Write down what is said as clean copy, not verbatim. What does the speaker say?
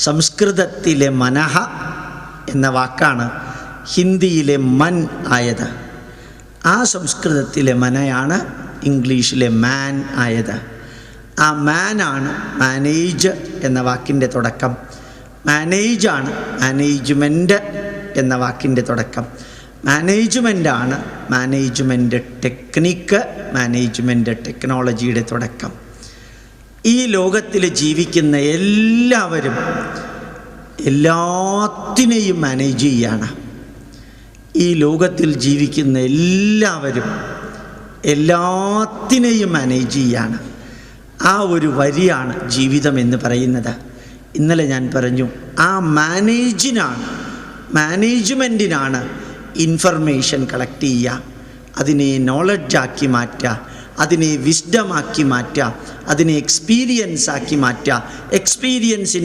സംസ്കൃതത്തിലെ മനഃ എന്ന വാക്കാണ് ഹിന്ദിയിലെ മൻ ആയത്. ആ സംസ്കൃതത്തിലെ മനയാണ് ഇംഗ്ലീഷിലെ മാൻ ആയത്. ആ മാനാണ് മാനേജ് എന്ന വാക്കിൻ്റെ തുടക്കം. മാനേജാണ് മാനേജ്മെൻറ്റ് എന്ന വാക്കിൻ്റെ തുടക്കം. മാനേജ്മെൻറ്റാണ് മാനേജ്മെൻറ്റ് ടെക്നിക്ക്, മാനേജ്മെൻറ്റ് ടെക്നോളജിയുടെ തുടക്കം. ഈ ലോകത്തിൽ ജീവിക്കുന്ന എല്ലാവരും എല്ലാത്തിനെയും മാനേജ് ചെയ്യാണ്. ഈ ലോകത്തിൽ ജീവിക്കുന്ന എല്ലാവരും എല്ലാത്തിനെയും മാനേജ് ചെയ്യാണ്. ആ ഒരു വരിയാണ് ജീവിതം എന്ന് പറയുന്നത്. ഇന്നലെ ഞാൻ പറഞ്ഞു, ആ മാനേജ്മെൻറ്റിനാണ് ഇൻഫർമേഷൻ കളക്ട് ചെയ്യുക, അതിനെ നോളജാക്കി മാറ്റുക, അതിനെ വിസ്ഡമാക്കി മാറ്റുക, അതിനെ എക്സ്പീരിയൻസാക്കി മാറ്റുക. എക്സ്പീരിയൻസിൻ്റെ